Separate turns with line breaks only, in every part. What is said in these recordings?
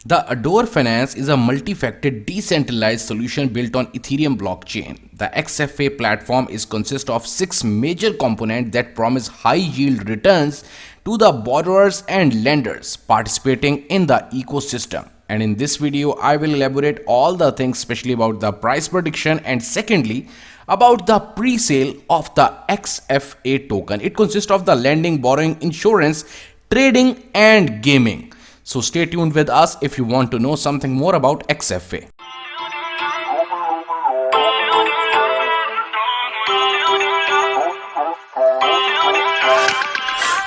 The Adore Finance is a multi-factor decentralized solution built on Ethereum blockchain. The XFA platform consists of 6 major components that promise high yield returns to the borrowers and lenders participating in the ecosystem. And in this video, I will elaborate all the things, especially about the price prediction, and secondly, about the pre-sale of the XFA token. It consists of the lending, borrowing, insurance, trading, and gaming. So stay tuned with us if you want to know something more about XFA.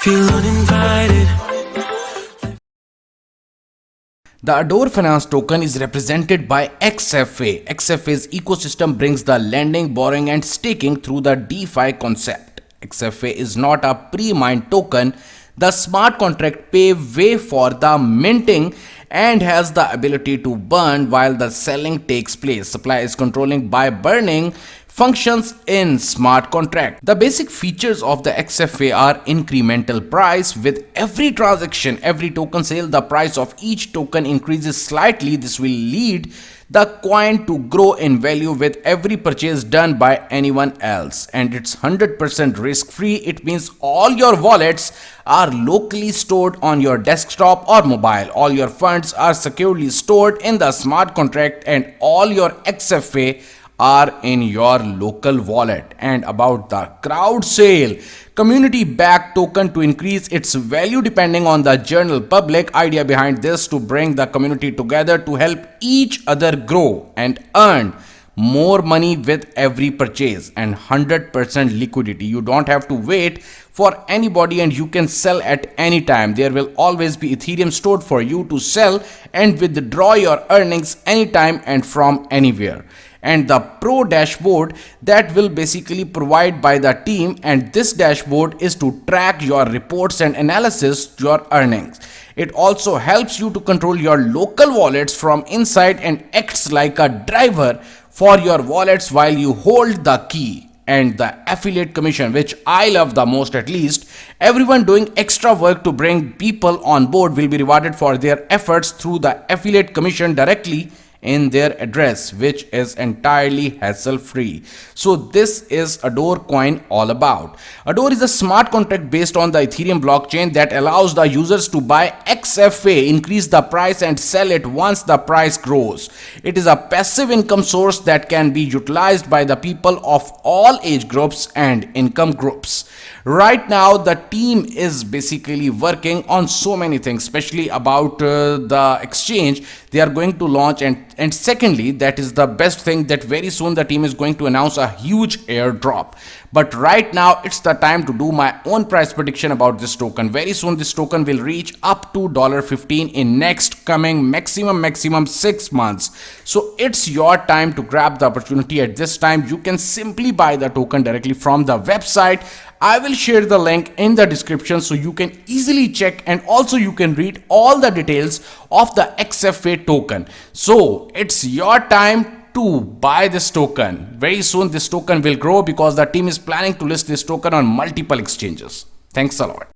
Feel uninvited.
The Adore Finance token is represented by XFA. XFA's ecosystem brings the lending, borrowing, and staking through the DeFi concept. XFA is not a pre-mined token. The smart contract paves way for the minting and has the ability to burn while the selling takes place. Supply is controlling by burning functions in smart contract. The basic features of the XFA are incremental price. With every transaction, every token sale, the price of each token increases slightly. This will lead the coin to grow in value with every purchase done by anyone else, and it's 100% risk free. It means all your wallets are locally stored on your desktop or mobile. All your funds are securely stored in the smart contract, and all your XFA are in your local wallet. And about the crowd sale, community backed token to increase its value depending on the general public. Idea behind this to bring the community together to help each other grow and earn more money with every purchase, and 100% liquidity. You don't have to wait for anybody and you can sell at any time. There will always be Ethereum stored for you to sell and withdraw your earnings anytime and from anywhere. And the pro dashboard that will basically provide by the team, and this dashboard is to track your reports and analysis your earnings. It also helps you to control your local wallets from inside and acts like a driver for your wallets while you hold the key. And the affiliate commission, which I love the most, at least everyone doing extra work to bring people on board will be rewarded for their efforts through the affiliate commission directly in their address, which is entirely hassle free. So this is Adore coin all about. Adore is a smart contract based on the Ethereum blockchain that allows the users to buy XFA, increase the price, and sell it once the price grows. It is a passive income source that can be utilized by the people of all age groups and income groups. Right now the team is basically working on so many things, especially about the exchange they are going to launch, and secondly, that is the best thing, that very soon the team is going to announce a huge airdrop. But right now it's the time to do my own price prediction about this token. Very soon this token will reach up to $15 in next coming maximum 6 months. So it's your time to grab the opportunity. At this time you can simply buy the token directly from the website. I will share the link in the description so you can easily check, and also you can read all the details of the XFA token. So it's your time to buy this token. Very soon this token will grow because the team is planning to list this token on multiple exchanges. Thanks a lot.